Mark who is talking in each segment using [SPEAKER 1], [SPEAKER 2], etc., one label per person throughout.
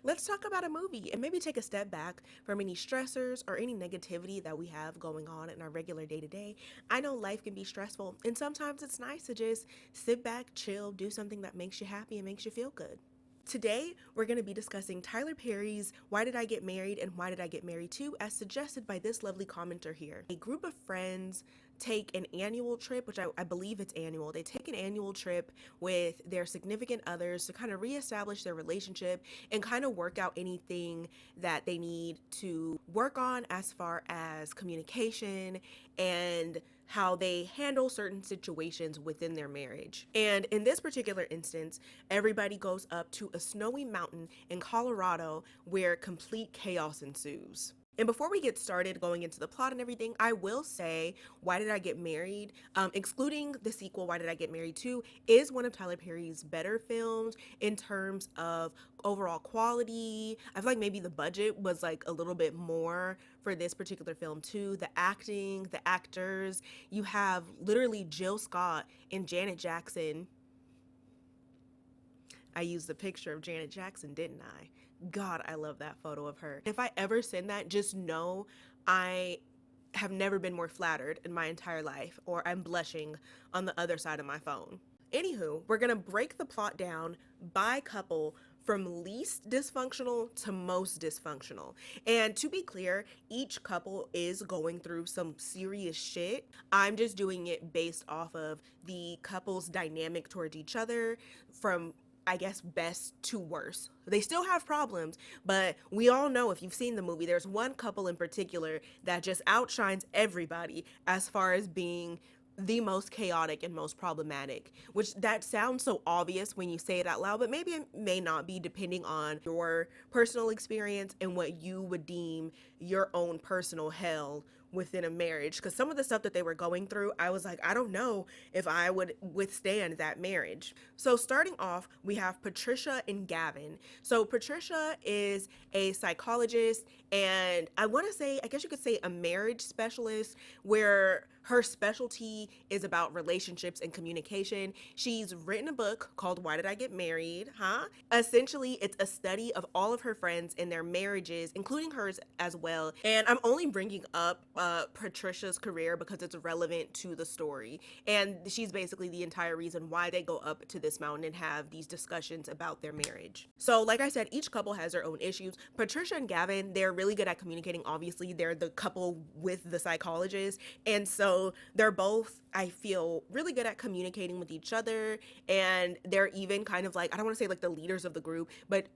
[SPEAKER 1] let's talk about a movie and maybe take a step back from any stressors or any negativity that we have going on in our regular day to day. I know life can be stressful, and sometimes it's nice to just sit back, chill, do something that makes you happy and makes you feel good. Today, we're going to be discussing Tyler Perry's Why Did I Get Married and Why Did I Get Married Too, as suggested by this lovely commenter here. A group of friends take an annual trip, which I believe it's annual. They take an annual trip with their significant others to kind of reestablish their relationship and kind of work out anything that they need to work on as far as communication and how they handle certain situations within their marriage. And in this particular instance, everybody goes up to a snowy mountain in Colorado where complete chaos ensues. And before we get started going into the plot and everything, I will say Why Did I Get Married, excluding the sequel Why Did I Get Married Too, is one of Tyler Perry's better films in terms of overall quality. I feel like maybe the budget was like a little bit more for this particular film too. The acting, the actors, you have literally Jill Scott and Janet Jackson. I used the picture of Janet Jackson, didn't I? God, I love that photo of her. If I ever send that, just know I have never been more flattered in my entire life, or I'm blushing on the other side of my phone. Anywho, we're gonna break the plot down by couple from least dysfunctional to most dysfunctional. And to be clear, each couple is going through some serious shit. I'm just doing it based off of the couple's dynamic towards each other from, I guess, best to worst. They still have problems, but we all know, if you've seen the movie, there's one couple in particular that just outshines everybody as far as being the most chaotic and most problematic, which that sounds so obvious when you say it out loud, but maybe it may not be, depending on your personal experience and what you would deem your own personal hell within a marriage. Because some of the stuff that they were going through, I was like, I don't know if I would withstand that marriage. So starting off, we have Patricia and Gavin. So Patricia is a psychologist, and I want to say, I guess you could say, a marriage specialist, where her specialty is about relationships and communication. She's written a book called Why Did I Get Married? Essentially, it's a study of all of her friends and their marriages, including hers as well. And I'm only bringing up Patricia's career because it's relevant to the story. And she's basically the entire reason why they go up to this mountain and have these discussions about their marriage. So like I said, each couple has their own issues. Patricia and Gavin, they're really good at communicating. Obviously, they're the couple with the psychologist. And so they're both, I feel, really good at communicating with each other, and they're even kind of like, I don't want to say like the leaders of the group, but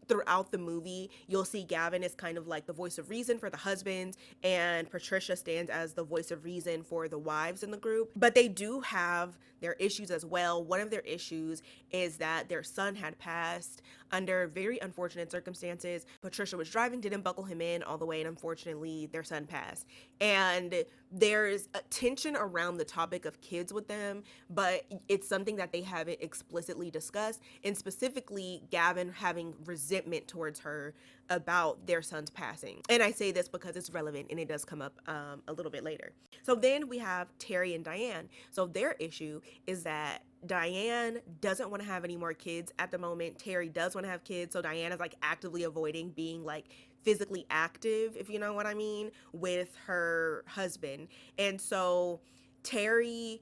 [SPEAKER 1] throughout the movie, you'll see Gavin is kind of like the voice of reason for the husbands, and Patricia stands as the voice of reason for the wives in the group. But they do have their issues as well. One of their issues is that their son had passed under very unfortunate circumstances. Patricia was driving, didn't buckle him in all the way, and unfortunately their son passed. And there's a tension around the topic of kids with them, but it's something that they haven't explicitly discussed, and specifically Gavin having resentment towards her about their son's passing. And I say this because it's relevant and it does come up a little bit later. So then we have Terry and Diane. So their issue is that Diane doesn't want to have any more kids at the moment. Terry does want to have kids, so Diane is like actively avoiding being like physically active, if you know what I mean, with her husband. And so Terry's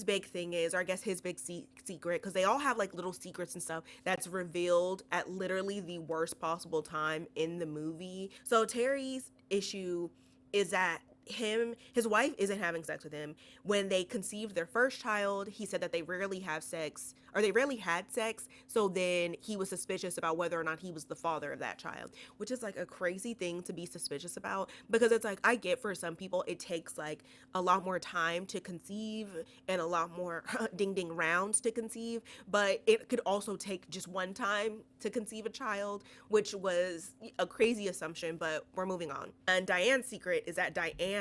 [SPEAKER 1] big thing is, or I guess his big secret, because they all have like little secrets and stuff that's revealed at literally the worst possible time in the movie. So Terry's issue is that his wife isn't having sex with him. When they conceived their first child, he said that they rarely have sex, or they rarely had sex, so then he was suspicious about whether or not he was the father of that child, which is like a crazy thing to be suspicious about, because it's like, I get for some people it takes like a lot more time to conceive and a lot more ding ding rounds to conceive, but it could also take just one time to conceive a child, which was a crazy assumption, but we're moving on. And Diane's secret is that Diane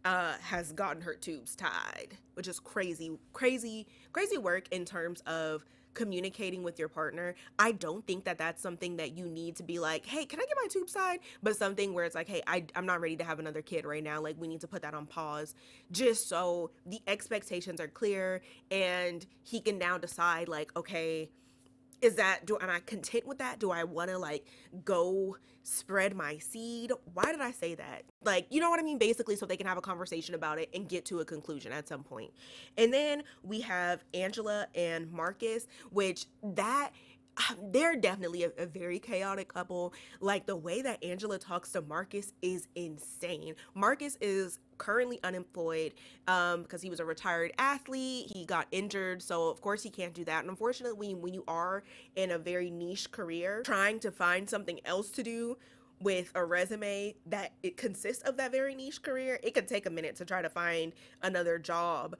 [SPEAKER 1] has gotten her tubes tied, which is crazy work in terms of communicating with your partner. I don't think that that's something that you need to be like, hey, can I get my tubes tied? But something where it's like, hey, I'm not ready to have another kid right now. Like, we need to put that on pause, just so the expectations are clear and he can now decide like, okay, am I content with that? Do I want to like go spread my seed? Why did I say that? Like, you know what I mean? Basically, so they can have a conversation about it and get to a conclusion at some point. And then we have Angela and Marcus, which that they're definitely a very chaotic couple. Like the way that Angela talks to Marcus is insane. Marcus is currently unemployed because he was a retired athlete. He got injured, so of course he can't do that. And unfortunately, when you are in a very niche career, trying to find something else to do with a resume that it consists of that very niche career, it could take a minute to try to find another job.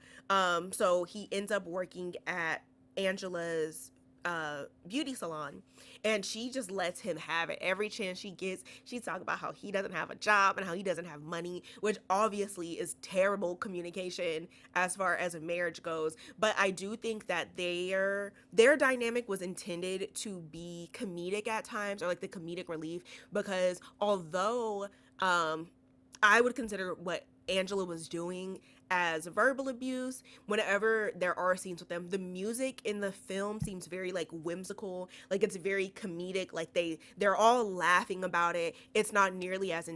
[SPEAKER 1] So he ends up working at Angela's beauty salon, and she just lets him have it every chance she gets. She's talking about how he doesn't have a job and how he doesn't have money, which obviously is terrible communication as far as a marriage goes. But I do think that their dynamic was intended to be comedic at times, or like the comedic relief, because although I would consider what Angela was doing as verbal abuse, whenever there are scenes with them, the music in the film seems very like whimsical, like it's very comedic, like they're all laughing about it. It's not nearly as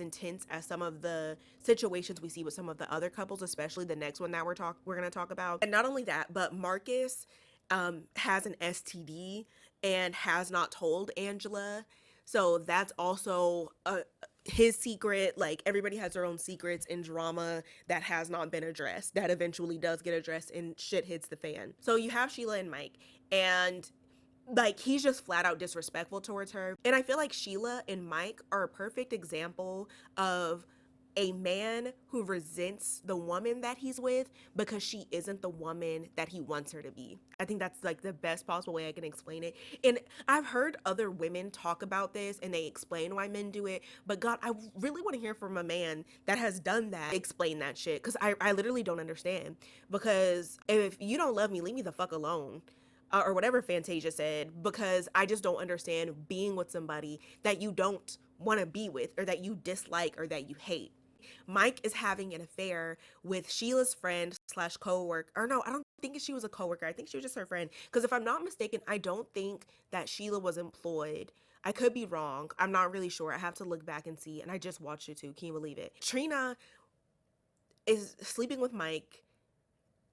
[SPEAKER 1] intense as some of the situations we see with some of the other couples, especially the next one that we're going to talk about. And not only that, but Marcus has an STD and has not told Angela. So that's also his secret. Like everybody has their own secrets and drama that has not been addressed, that eventually does get addressed and shit hits the fan. So you have Sheila and Mike, and like he's just flat out disrespectful towards her. And I feel like Sheila and Mike are a perfect example of a man who resents the woman that he's with because she isn't the woman that he wants her to be. I think that's like the best possible way I can explain it. And I've heard other women talk about this and they explain why men do it. But God, I really want to hear from a man that has done that, explain that shit. Because I literally don't understand. Because if you don't love me, leave me the fuck alone. Or whatever Fantasia said, because I just don't understand being with somebody that you don't want to be with, or that you dislike, or that you hate. Mike is having an affair with Sheila's friend slash coworker. Or no, I don't think she was a coworker. I think she was just her friend. Because if I'm not mistaken, I don't think that Sheila was employed. I could be wrong. I'm not really sure. I have to look back and see. And I just watched it too. Can you believe it? Trina is sleeping with Mike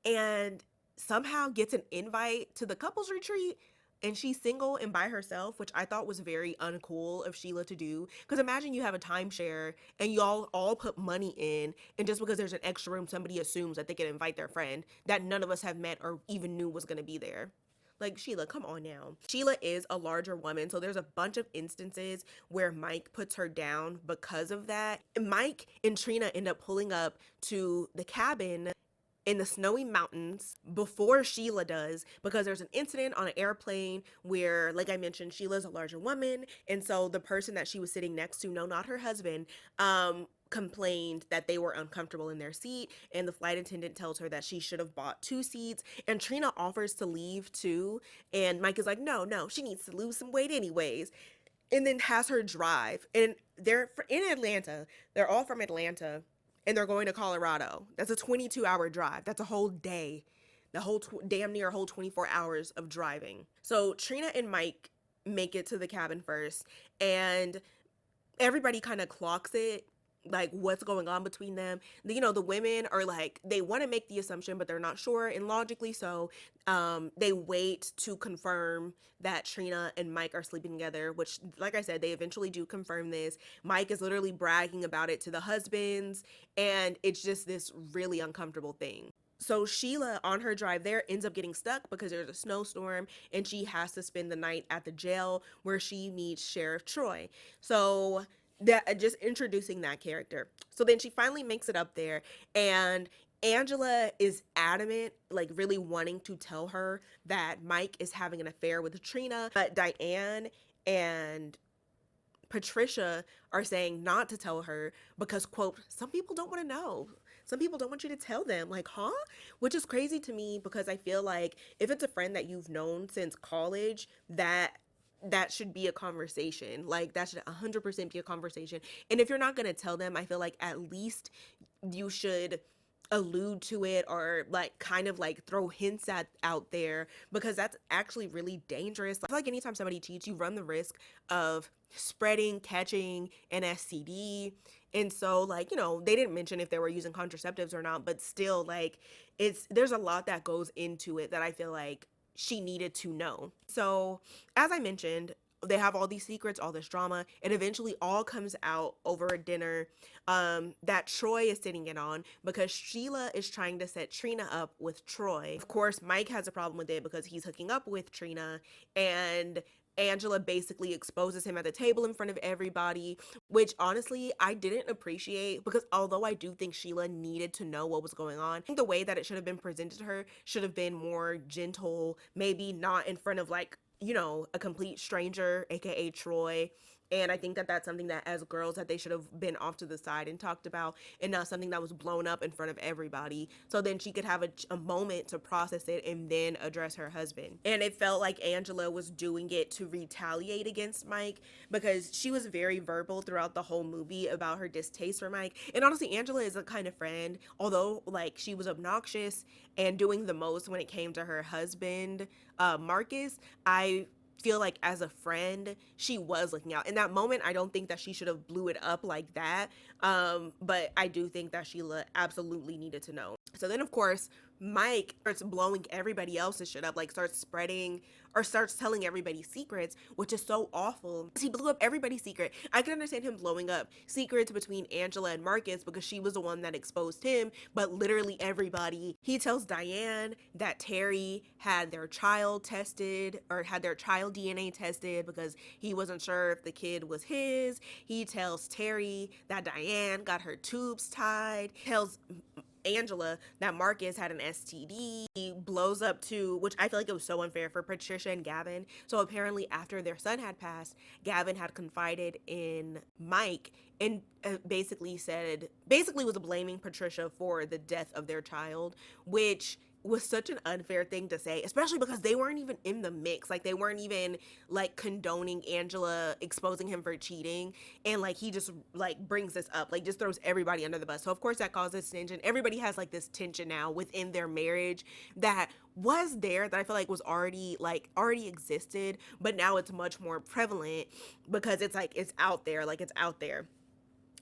[SPEAKER 1] and somehow gets an invite to the couples retreat, and she's single and by herself, which I thought was very uncool of Sheila to do. Because imagine you have a timeshare and y'all all put money in, and just because there's an extra room, somebody assumes that they can invite their friend that none of us have met or even knew was going to be there. Like, Sheila, come on now. Sheila is a larger woman, so there's a bunch of instances where Mike puts her down because of that. Mike and Trina end up pulling up to the cabin in the snowy mountains before Sheila does, because there's an incident on an airplane where, like I mentioned, Sheila's a larger woman, and so the person that she was sitting next to, no, not her husband, complained that they were uncomfortable in their seat, and the flight attendant tells her that she should have bought 2 seats, and Trina offers to leave too, and Mike is like, no, she needs to lose some weight anyways, and then has her drive. And they're in Atlanta, they're all from Atlanta, and they're going to Colorado. That's a 22-hour drive. That's a whole day. The whole damn near a whole 24 hours of driving. So Trina and Mike make it to the cabin first, and everybody kind of clocks it, like what's going on between them. You know, the women are like, they want to make the assumption, but they're not sure, and logically so, they wait to confirm that Trina and Mike are sleeping together, which, like I said, they eventually do confirm this. Mike is literally bragging about it to the husbands, and it's just this really uncomfortable thing. So Sheila, on her drive there, ends up getting stuck because there's a snowstorm, and she has to spend the night at the jail where she meets Sheriff Troy. So that, just introducing that character. So then she finally makes it up there, and Angela is adamant, like really wanting to tell her that Mike is having an affair with Trina, but Diane and Patricia are saying not to tell her because, quote, some people don't want to know. Some people don't want you to tell them. Like, huh? Which is crazy to me, because I feel like if it's a friend that you've known since college, that should be a conversation. Like, that should 100% be a conversation. And if you're not going to tell them, I feel like at least you should allude to it or like kind of like throw hints at out there, because that's actually really dangerous. I feel like anytime somebody cheats, you run the risk of spreading, catching an STD. And so like, they didn't mention if they were using contraceptives or not, but still like there's a lot that goes into it that I feel like she needed to know. So as I mentioned, they have all these secrets, all this drama. It eventually all comes out over a dinner that Troy is sitting in on, because Sheila is trying to set Trina up with Troy. Of course, Mike has a problem with it because he's hooking up with Trina, and Angela basically exposes him at the table in front of everybody, which honestly I didn't appreciate, because although I do think Sheila needed to know what was going on, I think the way that it should have been presented to her should have been more gentle, maybe not in front of like, a complete stranger, aka Troy. And I think that that's something that as girls that they should have been off to the side and talked about, and not something that was blown up in front of everybody. So then she could have a moment to process it and then address her husband. And it felt like Angela was doing it to retaliate against Mike, because she was very verbal throughout the whole movie about her distaste for Mike. And honestly, Angela is a kind of friend, although like she was obnoxious and doing the most when it came to her husband, Marcus. I feel like as a friend she was looking out in that moment. I don't think that she should have blew it up like that, but I do think that Sheila absolutely needed to know. So then of course Mike starts blowing everybody else's shit up, like starts spreading or starts telling everybody secrets, which is so awful. He blew up everybody's secret. I can understand him blowing up secrets between Angela and Marcus because she was the one that exposed him, but literally everybody. He tells Diane that Terry had their child tested, or had their child DNA tested, because he wasn't sure if the kid was his. He tells Terry that Diane got her tubes tied. Tells Angela that Marcus had an STD. He blows up to, which I feel like it was so unfair for Patricia and Gavin. So apparently after their son had passed, Gavin had confided in Mike and basically was blaming Patricia for the death of their child, which was such an unfair thing to say, especially because they weren't even in the mix. Like they weren't even like condoning Angela exposing him for cheating, and like he just like brings this up, like just throws everybody under the bus. So of course that causes tension. Everybody has like this tension now within their marriage that was there, that I feel like was already existed, but now it's much more prevalent because it's like it's out there.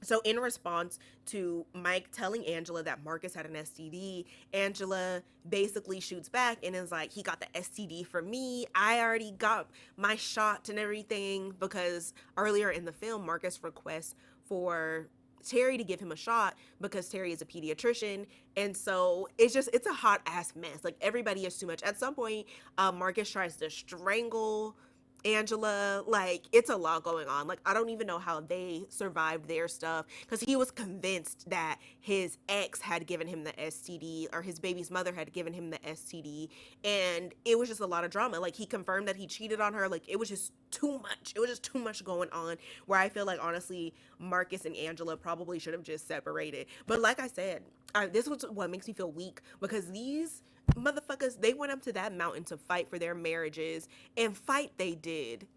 [SPEAKER 1] So in response to Mike telling Angela that Marcus had an STD, Angela basically shoots back and is like, he got the STD for me. I already got my shot and everything, because earlier in the film, Marcus requests for Terry to give him a shot because Terry is a pediatrician. And so it's a hot ass mess. Like everybody is too much. At some point, Marcus tries to strangle Angela. Like it's a lot going on. Like I don't even know how they survived their stuff, because he was convinced that his ex had given him the STD, or his baby's mother had given him the STD, and it was just a lot of drama. Like he confirmed that he cheated on her. Like it was just too much going on, where I feel like honestly Marcus and Angela probably should have just separated. But like I said, this was what makes me feel weak, because these motherfuckers, they went up to that mountain to fight for their marriages, and fight they did.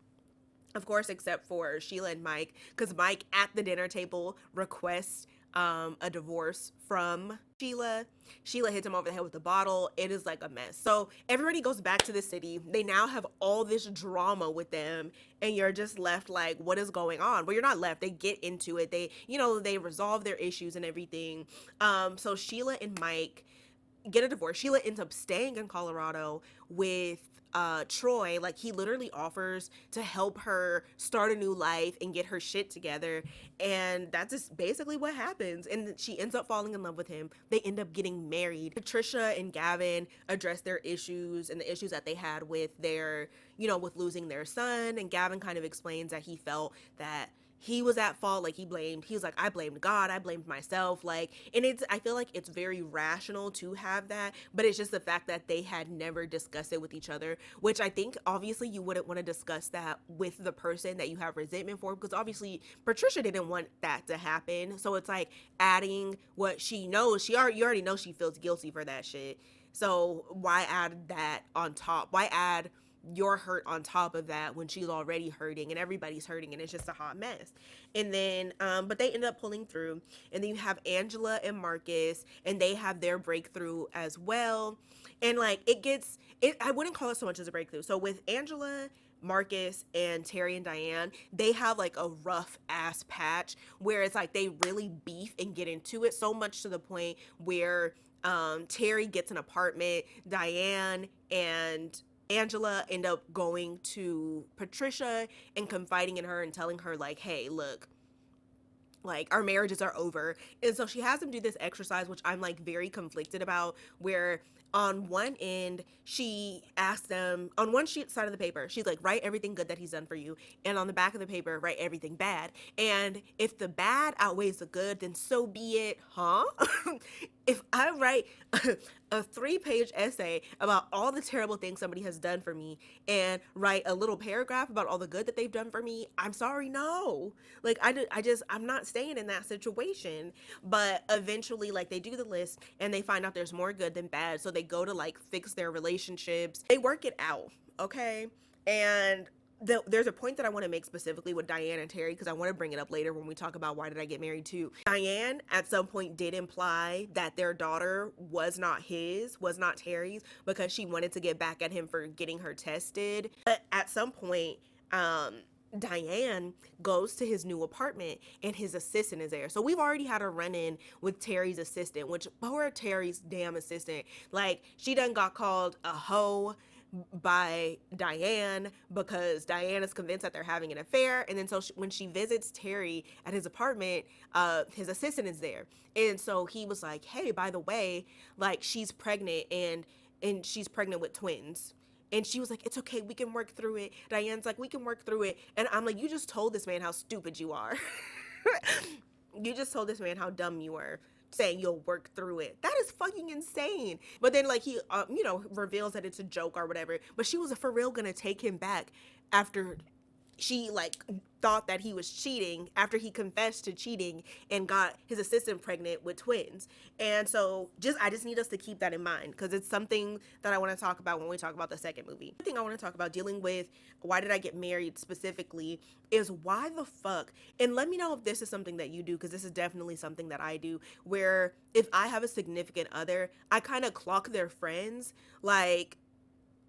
[SPEAKER 1] Of course, except for Sheila and Mike, because Mike at the dinner table requests a divorce from Sheila. Sheila hits him over the head with a bottle. It is like a mess. So everybody goes back to the city. They now have all this drama with them, and you're just left like, what is going on? Well, you're not left. They get into it. They resolve their issues and everything. So Sheila and Mike get a divorce. Sheila ends up staying in Colorado with Troy. Like he literally offers to help her start a new life and get her shit together, and that's just basically what happens. And she ends up falling in love with him. They end up getting married. Patricia and Gavin address their issues and the issues that they had with their, with losing their son, and Gavin kind of explains that he felt that he was at fault. Like he was like, I blamed God, I blamed myself. Like, and I feel like it's very rational to have that, but it's just the fact that they had never discussed it with each other, which I think obviously you wouldn't want to discuss that with the person that you have resentment for, because obviously Patricia didn't want that to happen. So it's like adding what she knows. You already know she feels guilty for that shit. So why add that on top? Why add you're hurt on top of that when she's already hurting and everybody's hurting and it's just a hot mess. And then but they end up pulling through. And then you have Angela and Marcus, and they have their breakthrough as well. And like I wouldn't call it so much as a breakthrough. So with Angela, Marcus, and Terry and Diane, they have like a rough ass patch where it's like they really beef and get into it, so much to the point where Terry gets an apartment. Diane and Angela end up going to Patricia and confiding in her and telling her like, hey, look, like our marriages are over. And so she has them do this exercise, which I'm like very conflicted about, where on one end she asks them, on one side of the paper she's like, write everything good that he's done for you, and on the back of the paper write everything bad. And if the bad outweighs the good, then so be it, huh? If I write a 3-page essay about all the terrible things somebody has done for me and write a little paragraph about all the good that they've done for me, I'm sorry, no. Like I'm not staying in that situation. But eventually, like, they do the list and they find out there's more good than bad, so they go to like fix their relationships. They work it out, okay? And there's a point that I want to make specifically with Diane and Terry, because I want to bring it up later when we talk about why did I get married too. Diane at some point did imply that their daughter was not Terry's, because she wanted to get back at him for getting her tested. But at some point, Diane goes to his new apartment and his assistant is there. So we've already had a run-in with Terry's assistant, which poor Terry's damn assistant. Like, she done got called a hoe by Diane because Diane is convinced that they're having an affair. And then so when she visits Terry at his apartment, his assistant is there. And so he was like, hey, by the way, like, she's pregnant and she's pregnant with twins. And she was like, it's okay, we can work through it. Diane's like, we can work through it. And I'm like, you just told this man how stupid you are. You just told this man how dumb you were, saying you'll work through it. That is fucking insane. But then, like, he, reveals that it's a joke or whatever. But she was for real gonna take him back after she, like, thought that he was cheating, after he confessed to cheating and got his assistant pregnant with twins. And so I just need us to keep that in mind, because it's something that I want to talk about when we talk about the second movie. The thing I want to talk about dealing with why did I get married specifically is why the fuck, and let me know if this is something that you do, because this is definitely something that I do, where if I have a significant other, I kind of clock their friends. Like,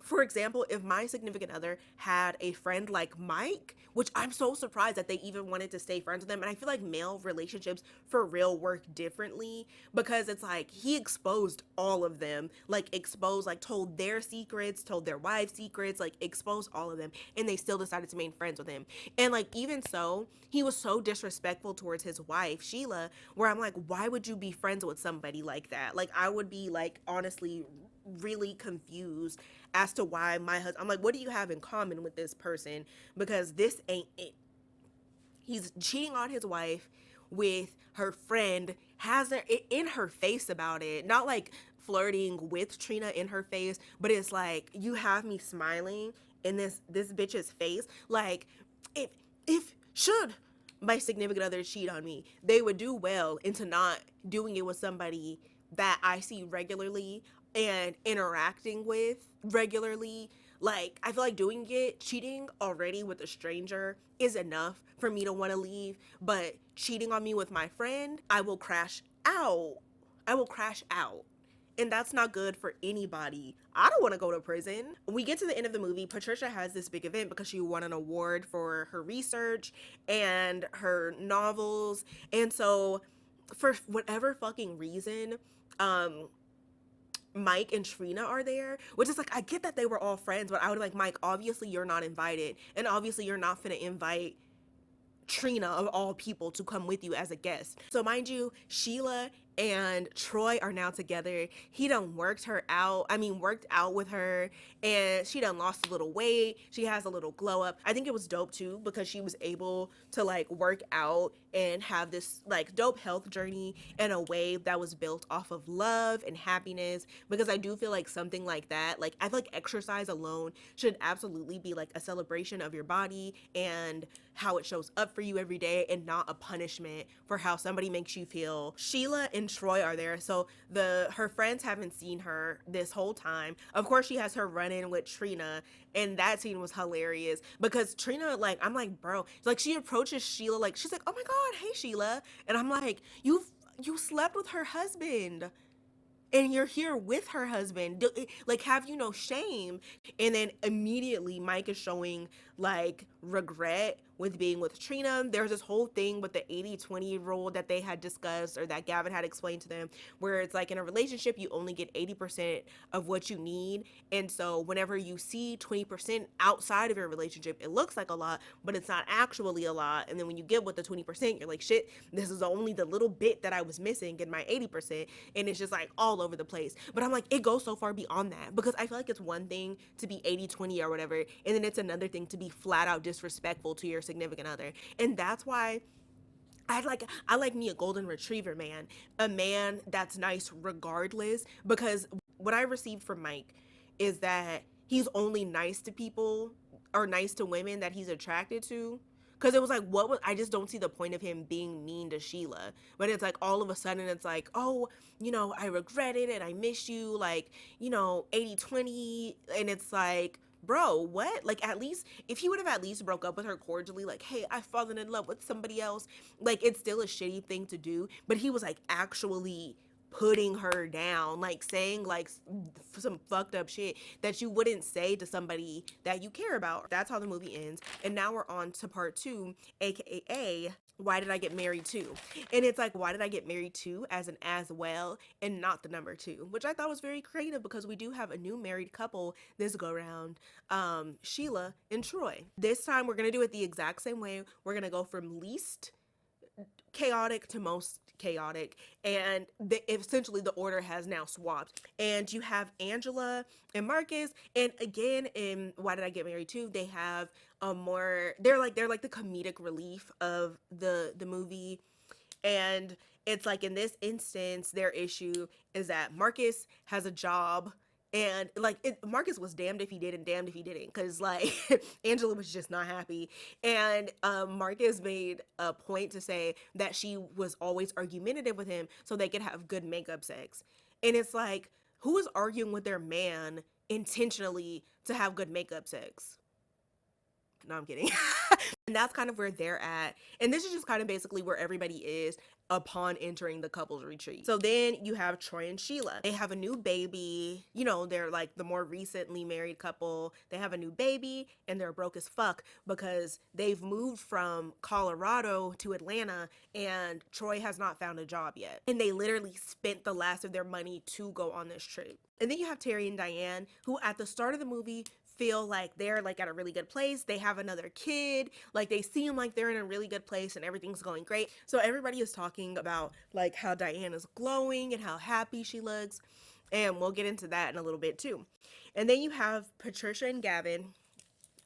[SPEAKER 1] for example, if my significant other had a friend like Mike, which I'm so surprised that they even wanted to stay friends with them. And I feel like male relationships for real work differently, because it's like he exposed all of them, told their secrets, told their wives' secrets, like exposed all of them. And they still decided to remain friends with him. And like, even so, he was so disrespectful towards his wife, Sheila, where I'm like, why would you be friends with somebody like that? Like, I would be like, honestly, really confused as to why my husband, I'm like, what do you have in common with this person? Because this ain't it. He's cheating on his wife with her friend, has her in her face about it, not like flirting with Trina in her face, but it's like, you have me smiling in this bitch's face. Like, if should my significant other cheat on me, they would do well into not doing it with somebody that I see regularly and interacting with regularly. Like, I feel like cheating already with a stranger is enough for me to want to leave, but cheating on me with my friend, I will crash out. And that's not good for anybody. I don't want to go to prison. When we get to the end of the movie, Patricia has this big event because she won an award for her research and her novels. And so for whatever fucking reason, Mike and Trina are there, which is like, I get that they were all friends, but I would like, Mike, obviously you're not invited, and obviously you're not finna invite Trina of all people to come with you as a guest. So mind you, Sheila and Troy are now together. He done worked out with her, and she done lost a little weight. She has a little glow up. I think it was dope too, because she was able to like work out and have this like dope health journey in a way that was built off of love and happiness, because I do feel like something like that, like I feel like exercise alone should absolutely be like a celebration of your body and how it shows up for you every day, and not a punishment for how somebody makes you feel. Sheila and and Troy are there. So her friends haven't seen her this whole time. Of course, she has her run-in with Trina, and that scene was hilarious because Trina, like, I'm like, bro, like, she approaches Sheila, like, she's like, oh my God, hey Sheila. And I'm like, you slept with her husband and you're here with her husband. Like, have you no shame? And then immediately Mike is showing like regret with being with Trina. There's this whole thing with the 80-20 rule that they had discussed, or that Gavin had explained to them, where it's like in a relationship you only get 80% of what you need. And so whenever you see 20% outside of your relationship, it looks like a lot, but it's not actually a lot. And then when you get with the 20%, you're like, shit, this is only the little bit that I was missing in my 80%. And it's just like all over the place. But I'm like, it goes so far beyond that, because I feel like it's one thing to be 80-20 or whatever, and then it's another thing to be flat out disrespectful to your significant other. And that's why I like me a golden retriever man, a man that's nice regardless, because what I received from Mike is that he's only nice to people, or nice to women that he's attracted to. Because it was like, I just don't see the point of him being mean to Sheila. But it's like, all of a sudden, it's like, oh, I regret it and I miss you, like, 80-20. And it's like, bro, what? Like, at least, if he would have at least broke up with her cordially, like, hey, I've fallen in love with somebody else, like, it's still a shitty thing to do. But he was like actually putting her down, like saying like some fucked up shit that you wouldn't say to somebody that you care about. That's how the movie ends. And now we're on to part 2, aka why did I get married to? And it's like, why did I get married to as an as well, and not the number 2, which I thought was very creative, because we do have a new married couple this go round, Sheila and Troy. This time we're gonna do it the exact same way. We're gonna go from least chaotic to most chaotic, and essentially the order has now swapped. And you have Angela and Marcus, and again, in Why Did I Get Married To, they have a more, they're like the comedic relief of the movie. And it's like, in this instance, their issue is that Marcus has a job, and like Marcus was damned if he did and damned if he didn't, because like Angela was just not happy. And Marcus made a point to say that she was always argumentative with him so they could have good makeup sex. And it's like, who is arguing with their man intentionally to have good makeup sex? No, I'm kidding. And that's kind of where they're at. And this is just kind of basically where everybody is upon entering the couples retreat. So then you have Troy and Sheila. They have a new baby. They're like the more recently married couple. They have a new baby, and they're broke as fuck because they've moved from Colorado to Atlanta, and Troy has not found a job yet. And they literally spent the last of their money to go on this trip. And then you have Terry and Diane, who at the start of the movie feel like they're like at a really good place. They have another kid. Like, they seem like they're in a really good place and everything's going great. So everybody is talking about like how Diane is glowing and how happy she looks. And we'll get into that in a little bit too. And then you have Patricia and Gavin.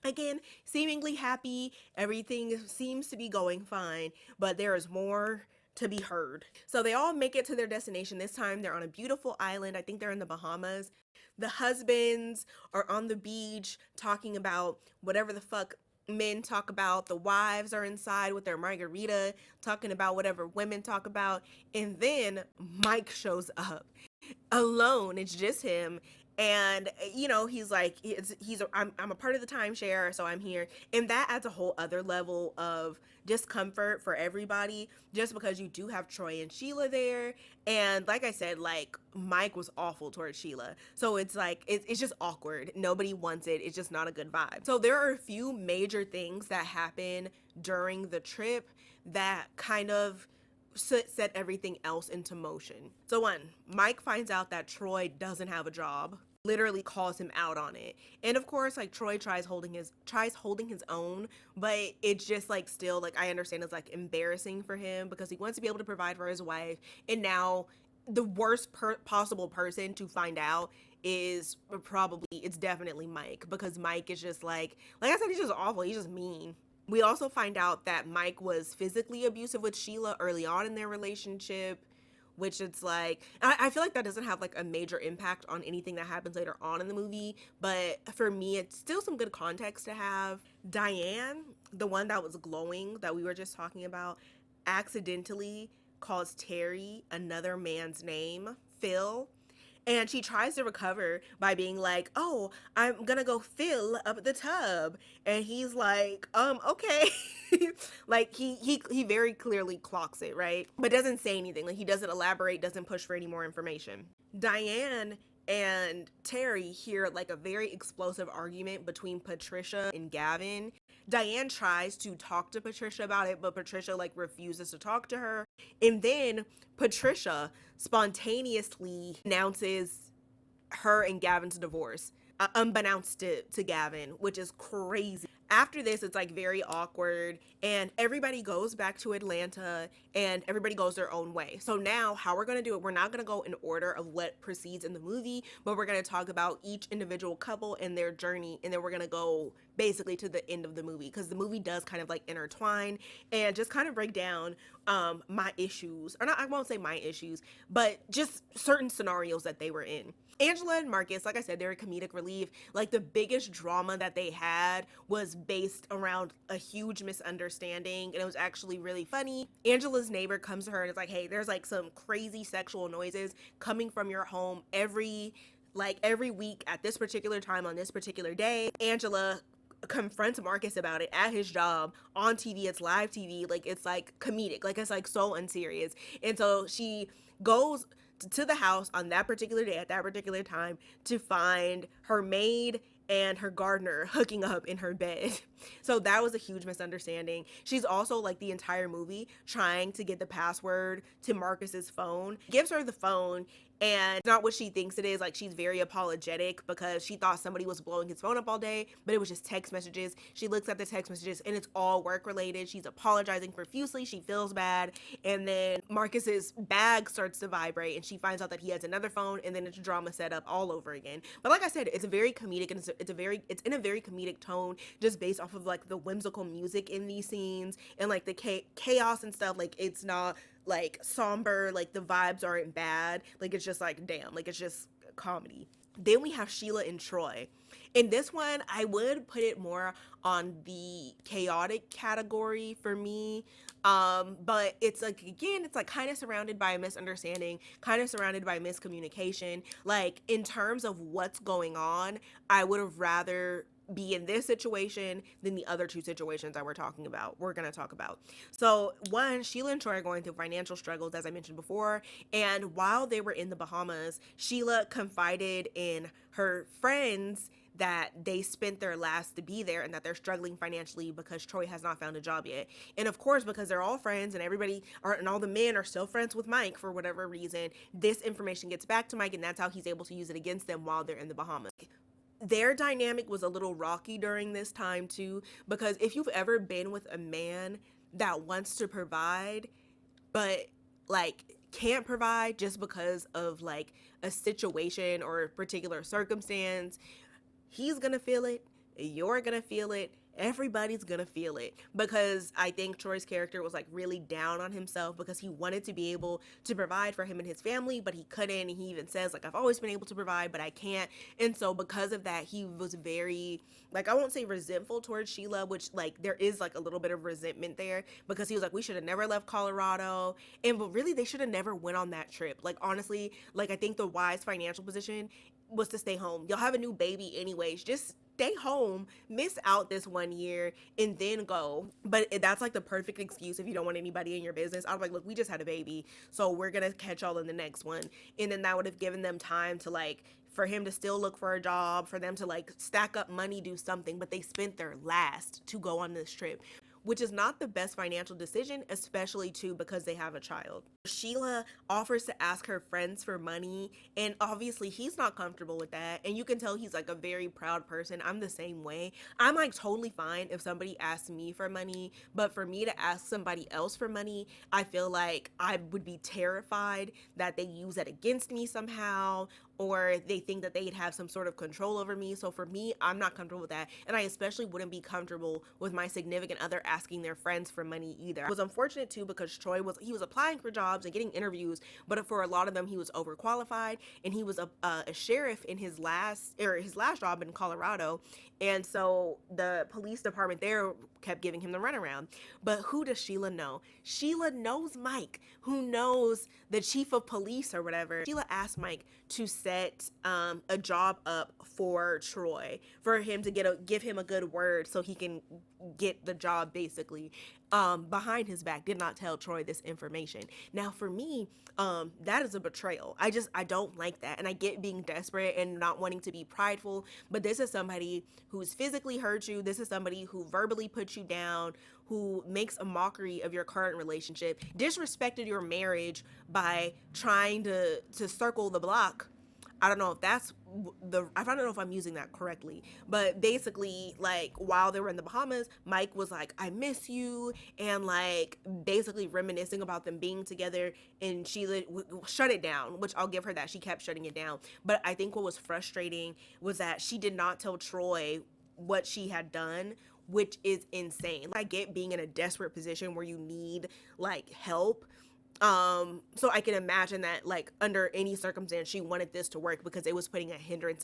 [SPEAKER 1] Again, seemingly happy. Everything seems to be going fine, but there is more to be heard. So they all make it to their destination. This time they're on a beautiful island. I think they're in the Bahamas. The husbands are on the beach talking about whatever the fuck men talk about. The wives are inside with their margarita talking about whatever women talk about. And then Mike shows up alone. It's just him. And he's like, I'm a part of the timeshare, so I'm here. And that adds a whole other level of discomfort for everybody, just because you do have Troy and Sheila there. And like I said, like, Mike was awful towards Sheila, so it's like it's just awkward. Nobody wants it. It's just not a good vibe. So there are a few major things that happen during the trip that kind of set everything else into motion. So 1, Mike finds out that Troy doesn't have a job, literally calls him out on it. And of course, like, Troy tries holding his own, but it's just like, still, like, I understand it's like embarrassing for him because he wants to be able to provide for his wife. And now the worst possible person to find out is it's definitely Mike, because Mike is just like I said, he's just awful. He's just mean. We also find out that Mike was physically abusive with Sheila early on in their relationship, which it's like, I feel like that doesn't have like a major impact on anything that happens later on in the movie, but for me, it's still some good context to have. Diane, the one that was glowing that we were just talking about, accidentally calls Terry another man's name, Phil. And she tries to recover by being like, "Oh, I'm gonna go fill up the tub," and he's like, okay." Like he very clearly clocks it, right? But doesn't say anything. Like he doesn't elaborate, doesn't push for any more information. Diane and Terry hear like a very explosive argument between Patricia and Gavin. Diane tries to talk to Patricia about it, but Patricia like refuses to talk to her. And then Patricia spontaneously announces her and Gavin's divorce, unbeknownst to Gavin, which is crazy. After this, it's like very awkward, and everybody goes back to Atlanta and everybody goes their own way. So now, how we're gonna do it, we're not gonna go in order of what proceeds in the movie, but we're gonna talk about each individual couple and their journey, and then we're gonna go basically to the end of the movie, because the movie does kind of like intertwine and just kind of break down my issues, or not, I won't say my issues, but just certain scenarios that they were in. Angela and Marcus, like I said, they're a comedic relief. Like the biggest drama that they had was based around a huge misunderstanding, and it was actually really funny. Angela's neighbor comes to her and is like, "Hey, there's like some crazy sexual noises coming from your home every week at this particular time on this particular day." Angela confronts Marcus about it at his job on TV. It's live TV. Like it's like comedic. Like it's like so unserious. And so she goes to the house on that particular day at that particular time to find her maid and her gardener hooking up in her bed. So that was a huge misunderstanding. She's also like the entire movie trying to get the password to Marcus's phone. Gives her the phone, and it's not what she thinks it is. Like she's very apologetic because she thought somebody was blowing his phone up all day, but it was just text messages. She looks at the text messages and it's all work related. She's apologizing profusely. She feels bad, and then Marcus's bag starts to vibrate and she finds out that he has another phone, and then it's drama set up all over again. But like I said, it's a very comedic, and it's in a very comedic tone, just based off of like the whimsical music in these scenes and like the chaos and stuff. Like it's not like somber, like the vibes aren't bad, like it's just like damn, like it's just comedy. Then we have Sheila and Troy. In this one, I would put it more on the chaotic category for me. But it's like, again, it's like kind of surrounded by a misunderstanding, kind of surrounded by miscommunication. Like in terms of what's going on, I would have rather be in this situation than the other two situations that we're going to talk about. So one, Sheila and Troy are going through financial struggles, as I mentioned before, and while they were in the Bahamas, Sheila confided in her friends that they spent their last to be there and that they're struggling financially because Troy has not found a job yet. And of course, because they're all friends and and all the men are still friends with Mike for whatever reason, this information gets back to Mike, and that's how he's able to use it against them while they're in the Bahamas. Their dynamic was a little rocky during this time too, because if you've ever been with a man that wants to provide but like can't provide just because of like a situation or a particular circumstance, he's gonna feel it, you're gonna feel it, everybody's gonna feel it. Because I think Troy's character was like really down on himself because he wanted to be able to provide for him and his family, but he couldn't. And he even says like, I've always been able to provide, but I can't. And so because of that, he was very, like, I won't say resentful towards Sheila, which like there is like a little bit of resentment there, because he was like, we should have never left Colorado, and but really they should have never went on that trip. Like honestly, like I think the wise financial position was to stay home. You'll have a new baby anyways, just stay home, miss out this 1 year, and then go. But that's like the perfect excuse if you don't want anybody in your business. I was like, look, we just had a baby, so we're gonna catch y'all in the next one. And then that would have given them time to like, for him to still look for a job, for them to like stack up money, do something. But they spent their last to go on this trip, which is not the best financial decision, especially too because they have a child. Sheila offers to ask her friends for money, and obviously he's not comfortable with that, and you can tell he's like a very proud person. I'm the same way. I'm like totally fine if somebody asks me for money, but for me to ask somebody else for money, I feel like I would be terrified that they use that against me somehow, or they think that they'd have some sort of control over me. So for me, I'm not comfortable with that, and I especially wouldn't be comfortable with my significant other asking their friends for money either. It was unfortunate too because Troy was applying for jobs and getting interviews, but for a lot of them he was overqualified, and he was a sheriff in his last job in Colorado, and so the police department there kept giving him the runaround. But who does Sheila know? Sheila knows Mike, who knows the chief of police or whatever. Sheila asked Mike to set a job up for Troy, for him to give him a good word so he can get the job, basically, behind his back. Did not tell Troy this information. Now, for me, that is a betrayal. I don't like that. And I get being desperate and not wanting to be prideful, but this is somebody who's physically hurt you. This is somebody who verbally put you down, who makes a mockery of your current relationship, disrespected your marriage by trying to circle the block. I don't know if that's I don't know if I'm using that correctly, but basically, like, while they were in the Bahamas, Mike was like, I miss you, and like basically reminiscing about them being together, and Sheila shut it down, which I'll give her that. She kept shutting it down. But I think what was frustrating was that she did not tell Troy what she had done, which is insane. I get being in a desperate position where you need like help. So I can imagine that, like, under any circumstance, she wanted this to work because it was putting a hindrance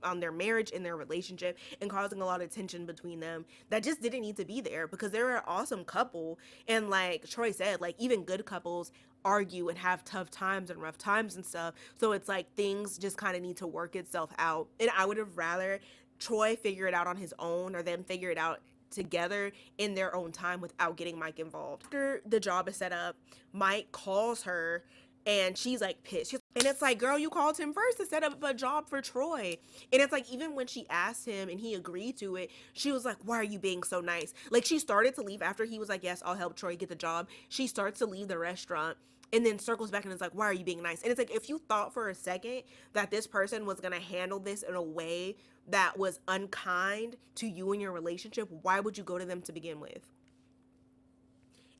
[SPEAKER 1] on their marriage, in their relationship, and causing a lot of tension between them that just didn't need to be there, because they're an awesome couple. And like Troy said, like, even good couples argue and have tough times and rough times and stuff. So it's like things just kind of need to work itself out. And I would have rather Troy figure it out on his own, or them figure it out together in their own time without getting Mike involved. After the job is set up, Mike calls her and she's like pissed. And it's like, girl, you called him first to set up a job for Troy. And it's like, even when she asked him and he agreed to it, she was like, why are you being so nice? Like, she started to leave after he was like, yes, I'll help Troy get the job. She starts to leave the restaurant and then circles back and is like, why are you being nice? And it's like, if you thought for a second that this person was going to handle this in a way that was unkind to you and your relationship, why would you go to them to begin with?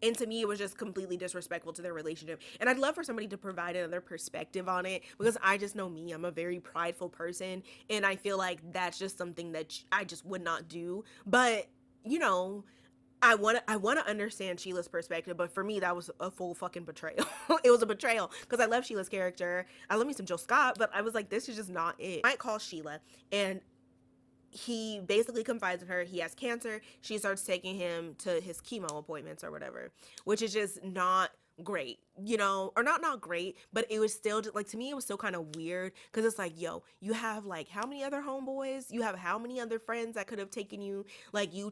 [SPEAKER 1] And to me, it was just completely disrespectful to their relationship. And I'd love for somebody to provide another perspective on it, because I just know me, I'm a very prideful person, and I feel like that's just something that I just would not do. But, you know, I want to understand Sheila's perspective, but for me, that was a full fucking betrayal. It was a betrayal, because I love Sheila's character. I love me some Jill Scott, but I was like, this is just not it. I call Sheila, and he basically confides in her. He has cancer. She starts taking him to his chemo appointments or whatever, which is just not great, you know, or not great, but it was still just, like, to me, it was still kind of weird, because it's like, yo, you have like how many other homeboys? You have how many other friends that could have taken you? Like, you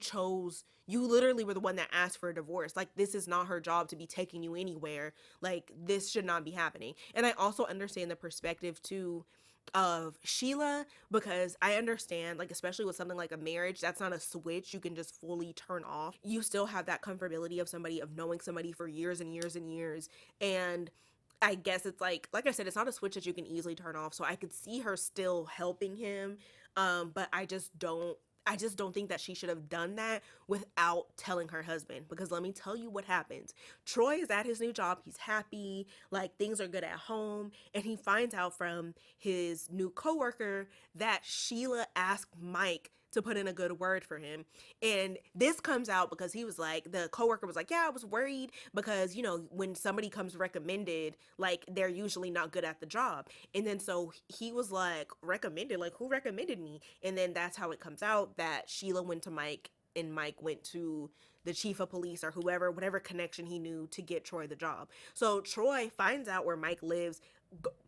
[SPEAKER 1] literally were the one that asked for a divorce. Like, this is not her job to be taking you anywhere. Like, this should not be happening. And I also understand the perspective too of Sheila, because I understand, like, especially with something like a marriage, that's not a switch you can just fully turn off. You still have that comfortability of knowing somebody for years and years and years. And I guess it's like I said, it's not a switch that you can easily turn off. So I could see her still helping him. But I just don't think that she should have done that without telling her husband, because let me tell you what happens. Troy is at his new job. He's happy, like, things are good at home, and he finds out from his new coworker that Sheila asked Mike to put in a good word for him. And this comes out because he was like, the coworker was like, yeah, I was worried because, you know, when somebody comes recommended, like, they're usually not good at the job. And then so he was like, recommended? Like, who recommended me? And then that's how it comes out that Sheila went to Mike and Mike went to the chief of police or whatever connection he knew to get Troy the job. So Troy finds out where Mike lives,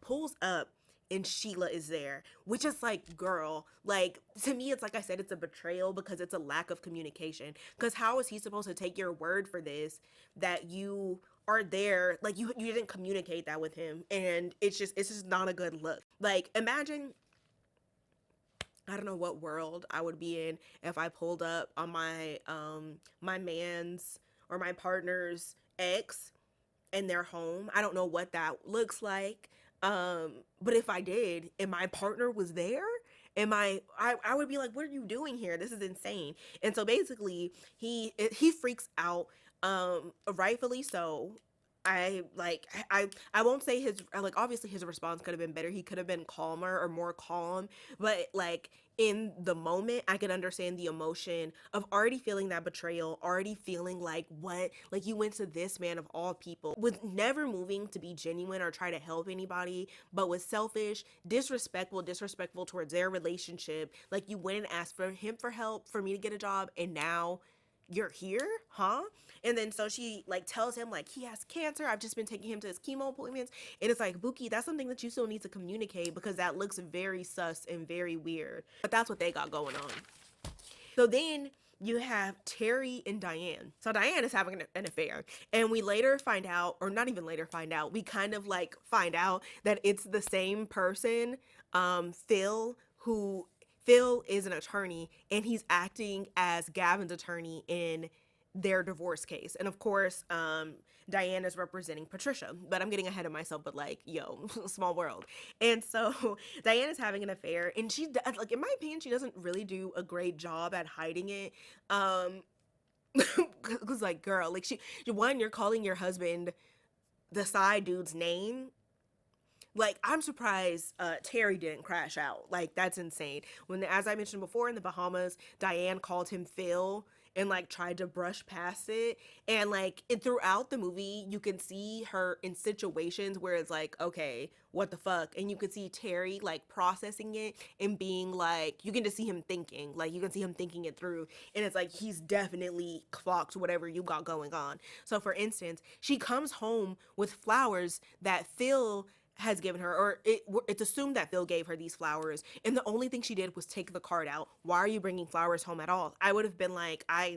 [SPEAKER 1] pulls up, and Sheila is there, which is like, girl, like, to me, it's like I said, it's a betrayal, because it's a lack of communication. Because how is he supposed to take your word for this, that you are there? Like, you didn't communicate that with him, and it's just not a good look. Like, imagine, I don't know what world I would be in if I pulled up on my my man's or my partner's ex in their home. I don't know what that looks like. But if I did, and my partner was there, I would be like, what are you doing here? This is insane. And so basically he freaks out, rightfully so. I won't say obviously his response could have been better. He could have been calmer or more calm, but like, in the moment, I could understand the emotion of already feeling that betrayal, already feeling like, what? Like, you went to this man of all people, with never moving to be genuine or try to help anybody, but was selfish, disrespectful towards their relationship. Like, you went and asked for him for help for me to get a job, and now you're here, huh? And then so she like tells him like he has cancer. I've just been taking him to his chemo appointments. And it's like, Buki, that's something that you still need to communicate, because that looks very sus and very weird. But that's what they got going on. So then you have Terry and Diane. So Diane is having an affair, and we later find out, or not even later find out, we kind of like find out that it's the same person, Phil, who Phil is an attorney, and he's acting as Gavin's attorney in their divorce case. And of course, Diane is representing Patricia, but I'm getting ahead of myself, but like, yo, small world. And so Diane is having an affair, and she, like, in my opinion, she doesn't really do a great job at hiding it. Cause like, girl, like one, you're calling your husband the side dude's name. Like, I'm surprised Terry didn't crash out. Like, that's insane. When, as I mentioned before, in the Bahamas, Diane called him Phil and like tried to brush past it. And like throughout the movie, you can see her in situations where it's like, okay, what the fuck? And you can see Terry like processing it and being like, you can just see him thinking, like you can see him thinking it through. And it's like, he's definitely clocked whatever you got going on. So for instance, she comes home with flowers that Phil has given her, or it's assumed that Phil gave her these flowers, and the only thing she did was take the card out. Why are you bringing flowers home at all? I would have been like, I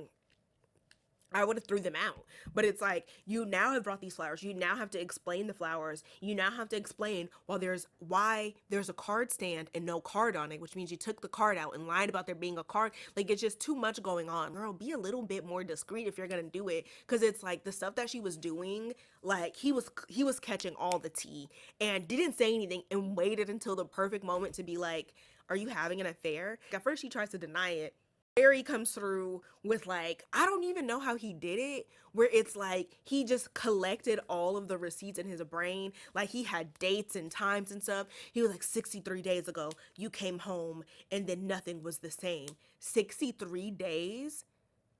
[SPEAKER 1] would have threw them out. But it's like, you now have brought these flowers. You now have to explain the flowers. You now have to explain why there's a card stand and no card on it, which means you took the card out and lied about there being a card. Like, it's just too much going on. Girl, be a little bit more discreet if you're gonna do it. Cause it's like the stuff that she was doing, like he was catching all the tea and didn't say anything and waited until the perfect moment to be like, are you having an affair? At first she tries to deny it. Barry comes through with like, I don't even know how he did it, where it's like he just collected all of the receipts in his brain. Like, he had dates and times and stuff. He was like, 63 days ago you came home and then nothing was the same. 63 days?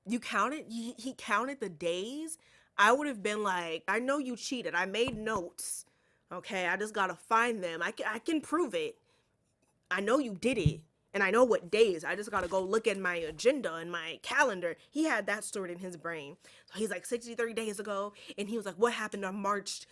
[SPEAKER 1] You counted? He counted the days? I would have been like, I know you cheated. I made notes. Okay, I just gotta find them. I can prove it. I know you did it. And I know what days. I just gotta go look at my agenda and my calendar. He had that stored in his brain. So he's like, 63 days ago. And he was like, what happened on March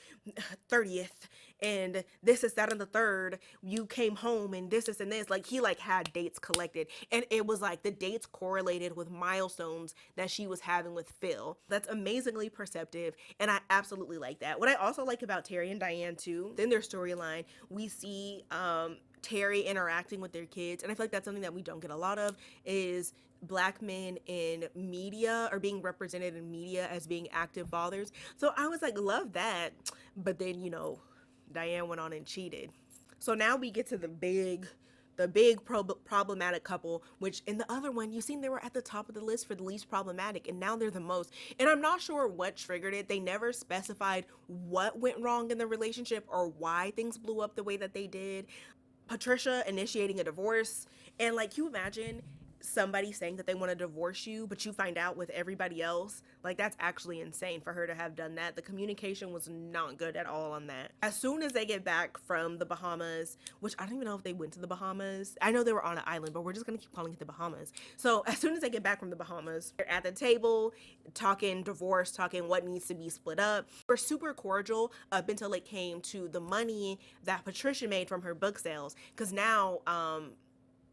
[SPEAKER 1] 30th? And this is that on the 3rd. You came home and this and this. Like, he like had dates collected. And it was like the dates correlated with milestones that she was having with Phil. That's amazingly perceptive. And I absolutely like that. What I also like about Terry and Diane too, in their storyline, we see Terry interacting with their kids, and I feel like that's something that we don't get a lot of, is Black men in media, or being represented in media as being active fathers. So I was like, love that. But then, you know, Diane went on and cheated. So now we get to the big problematic couple, which in the other one, you seen they were at the top of the list for the least problematic, and now they're the most. And I'm not sure what triggered it. They never specified what went wrong in the relationship or why things blew up the way that they did. Patricia initiating a divorce, and like, you imagine somebody saying that they want to divorce you, but you find out with everybody else. Like, that's actually insane for her to have done that. The communication was not good at all on that. As soon as they get back from the Bahamas, which I don't even know if they went to the Bahamas. I know they were on an island, but we're just gonna keep calling it the Bahamas. So as soon as they get back from the Bahamas, they're at the table talking divorce, talking what needs to be split up. We're super cordial up until it came to the money that Patricia made from her book sales, because now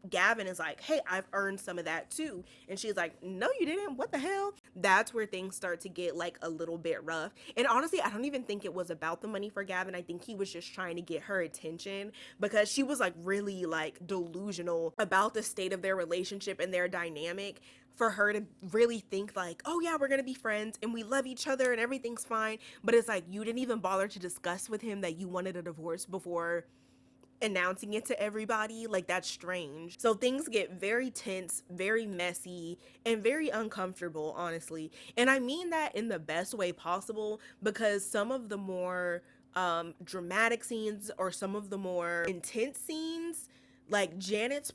[SPEAKER 1] Gavin is like, hey, I've earned some of that too. And she's like, no, you didn't. What the hell? That's where things start to get like a little bit rough. And honestly, I don't even think it was about the money for Gavin. I think he was just trying to get her attention, because she was like really like delusional about the state of their relationship and their dynamic, for her to really think like, oh yeah, we're gonna be friends and we love each other and everything's fine. But it's like, you didn't even bother to discuss with him that you wanted a divorce before announcing it to everybody. Like, that's strange. So things get very tense, very messy, and very uncomfortable, honestly. And I mean that in the best way possible, because some of the more dramatic scenes, or some of the more intense scenes, like Janet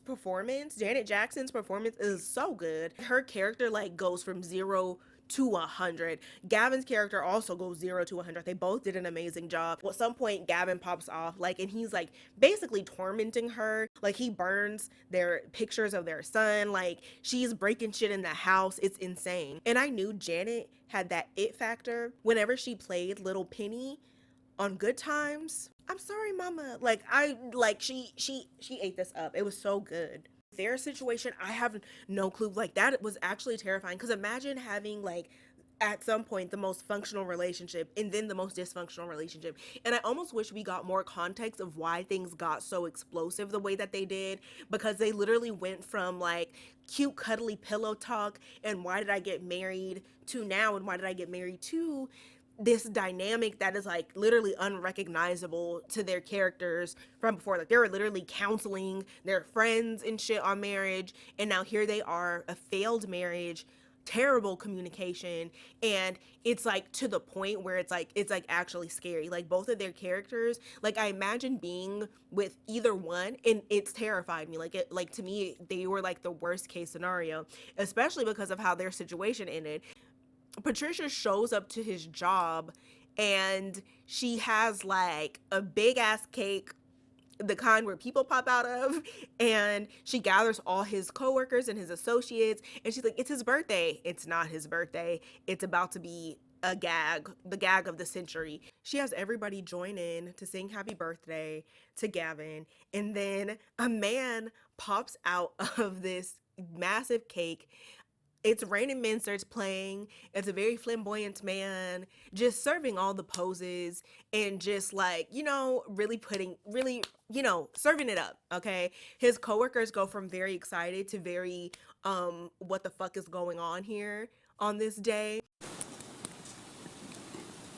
[SPEAKER 1] Jackson's performance is so good. Her character like goes from 0 to 100. Gavin's character also goes 0 to 100. They both did an amazing job. Well, at some point, Gavin pops off, like, and he's like basically tormenting her. Like, he burns their pictures of their son. Like, she's breaking shit in the house. It's insane. And I knew Janet had that it factor whenever she played Little Penny on Good Times. I'm sorry, mama. Like, she ate this up. It was so good. Their situation, I have no clue. Like, that was actually terrifying, because imagine having, like, at some point the most functional relationship and then the most dysfunctional relationship. And I almost wish we got more context of why things got so explosive the way that they did, because they literally went from like cute cuddly pillow talk and why did I get married to now and why did I get married to this dynamic that is like literally unrecognizable to their characters from before. Like, they were literally counseling their friends and shit on marriage, and now here they are, a failed marriage, terrible communication, and it's like to the point where it's like actually scary. Like, both of their characters, like, I imagine being with either one and it's terrified me. Like, it, like, to me, they were like the worst case scenario, especially because of how their situation ended. Patricia shows up to his job and she has like a big ass cake, the kind where people pop out of, and she gathers all his coworkers and his associates, and she's like, it's his birthday. It's not his birthday. It's about to be a gag, the gag of the century. She has everybody join in to sing happy birthday to Gavin, and then a man pops out of this massive cake. It's Raining Men starts playing. It's a very flamboyant man, just serving all the poses and just like, you know, really serving it up, okay? His coworkers go from very excited to very, what the fuck is going on here on this day?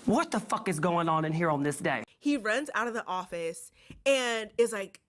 [SPEAKER 2] What the fuck is going on in here on this day?
[SPEAKER 1] He runs out of the office and is like,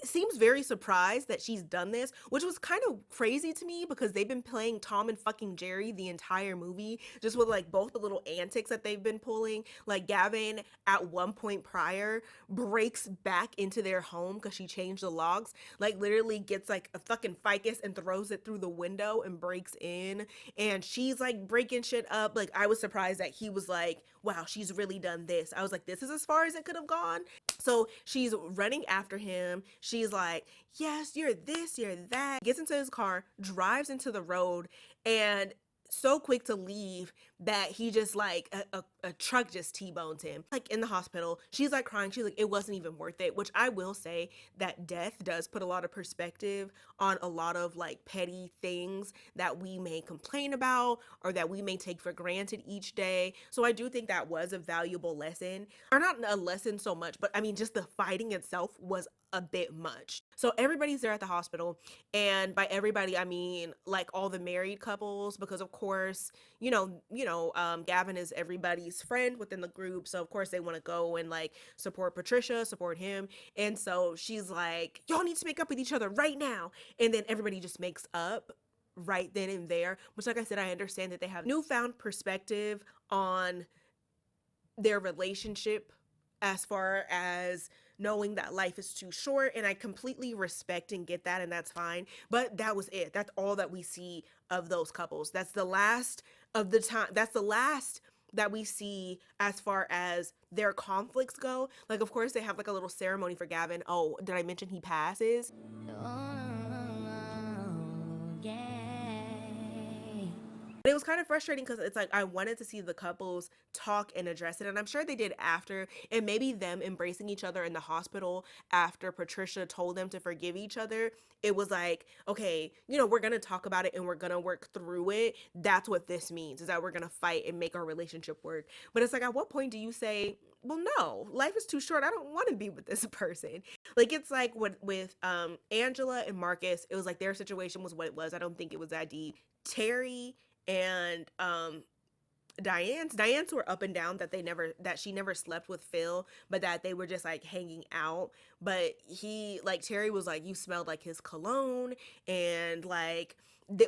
[SPEAKER 1] seems very surprised that she's done this, which was kind of crazy to me because they've been playing Tom and fucking Jerry the entire movie, just with like both the little antics that they've been pulling. Like, Gavin at one point prior breaks back into their home because she changed the locks, like literally gets like a fucking ficus and throws it through the window and breaks in, and she's like breaking shit up. Like, I was surprised that he was like, wow, she's really done this. I was like, this is as far as it could have gone. So she's running after him. She's like, yes, you're this, you're that. Gets into his car, drives into the road, and so quick to leave that he just like a truck just T-bones him. Like, in the hospital, she's like crying. She's like, it wasn't even worth it, which I will say that death does put a lot of perspective on a lot of like petty things that we may complain about or that we may take for granted each day. So I do think that was a valuable lesson, or not a lesson so much, but I mean, just the fighting itself was a bit much. So everybody's there at the hospital, and by everybody I mean like all the married couples, because of course, Gavin is everybody's friend within the group, so of course they want to go and like support Patricia, support him. And so she's like, y'all need to make up with each other right now, and then everybody just makes up right then and there, which, like I said, I understand that they have newfound perspective on their relationship as far as knowing that life is too short, and I completely respect and get that, and that's fine. But that was it. That's all that we see of those couples. That's the last of the time. That's the last that we see as far as their conflicts go. Like, of course, they have like a little ceremony for Gavin. Oh, did I mention he passes? But it was kind of frustrating because it's like I wanted to see the couples talk and address it, and I'm sure they did after, and maybe them embracing each other in the hospital after Patricia told them to forgive each other. It was like, okay, we're gonna talk about it and we're gonna work through it. That's what this means, is that we're gonna fight and make our relationship work. But it's like, at what point do you say, well, no, life is too short, I don't want to be with this person? Like, it's like with Angela and Marcus, it was like their situation was what it was. I don't think it was that deep. Terry and Diane's were up and down, that she never slept with Phil, but that they were just like hanging out. But Terry was like, you smelled like his cologne, and like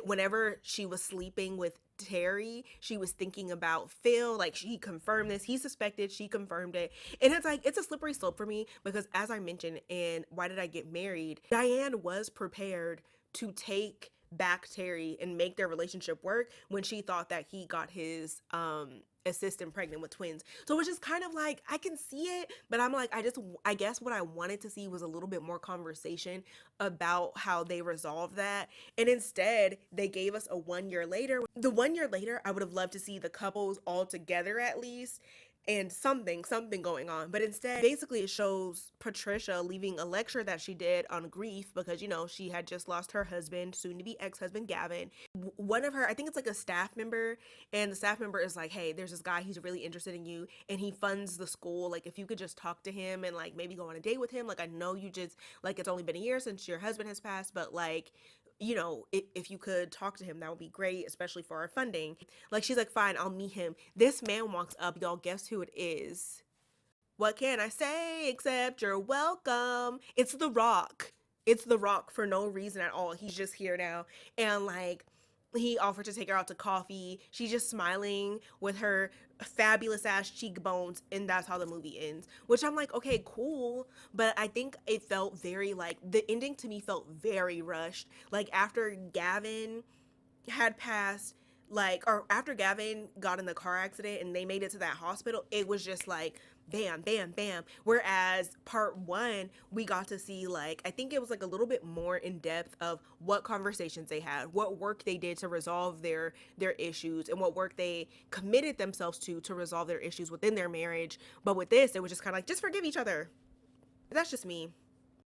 [SPEAKER 1] whenever she was sleeping with Terry, she was thinking about Phil. Like, she confirmed this. He suspected, she confirmed it. And it's like, it's a slippery slope for me, because as I mentioned in Why Did I Get Married, Diane was prepared to take back Terry and make their relationship work when she thought that he got his assistant pregnant with twins. So it was just kind of like, I can see it, but I'm like, I guess what I wanted to see was a little bit more conversation about how they resolved that. And instead, they gave us a 1 year later. The 1 year later, I would have loved to see the couples all together at least, and something going on. But instead, basically it shows Patricia leaving a lecture that she did on grief because, you know, she had just lost her husband, soon to be ex-husband Gavin. One of her, I think it's like a staff member, and the staff member is like, hey, there's this guy, he's really interested in you, and he funds the school. Like, if you could just talk to him and like maybe go on a date with him. Like, I know you just, like, it's only been a year since your husband has passed, but like, you know, if you could talk to him, that would be great, especially for our funding. Like, she's like, fine, I'll meet him. This man walks up, y'all, guess who it is? What can I say except you're welcome? It's The Rock. It's The Rock for no reason at all. He's just here now. And like, he offered to take her out to coffee. She's just smiling with her fabulous ass cheekbones, and that's how the movie ends. Which I'm like, okay, cool. But I think it felt very like, the ending to me felt very rushed. Like, after Gavin had passed, like, or after Gavin got in the car accident and they made it to that hospital, it was just like bam, bam, bam. Whereas part one, we got to see, like, I think it was like a little bit more in depth of what conversations they had, what work they did to resolve their issues, and what work they committed themselves to resolve their issues within their marriage. But with this, it was just kind of like, just forgive each other. That's just me.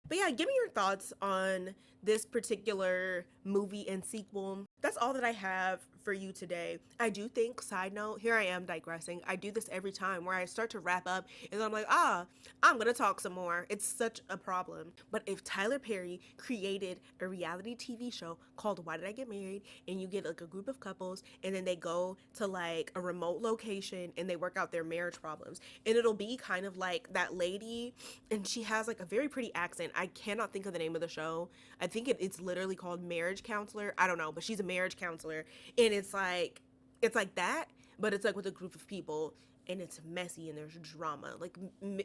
[SPEAKER 1] But yeah, give me your thoughts on this particular movie and sequel. That's all that I have for you today. I do think, side note, here I am digressing. I do this every time where I start to wrap up and I'm like, I'm gonna talk some more. It's such a problem. But if Tyler Perry created a reality TV show called Why Did I Get Married, and you get like a group of couples and then they go to like a remote location and they work out their marriage problems, and it'll be kind of like that lady, and she has like a very pretty accent. I cannot think of the name of the show. I think it's literally called Marriage Counselor. I don't know, but she's a marriage counselor, and it's like that, but it's like with a group of people, and it's messy and there's drama. Like,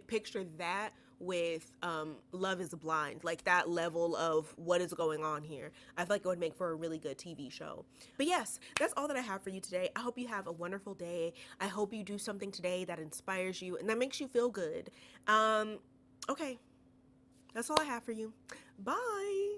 [SPEAKER 1] picture that with Love is Blind, like that level of what is going on here. I feel like it would make for a really good TV show. But yes, that's all that I have for you today. I hope you have a wonderful day. I hope you do something today that inspires you and that makes you feel good. Okay, that's all I have for you. Bye.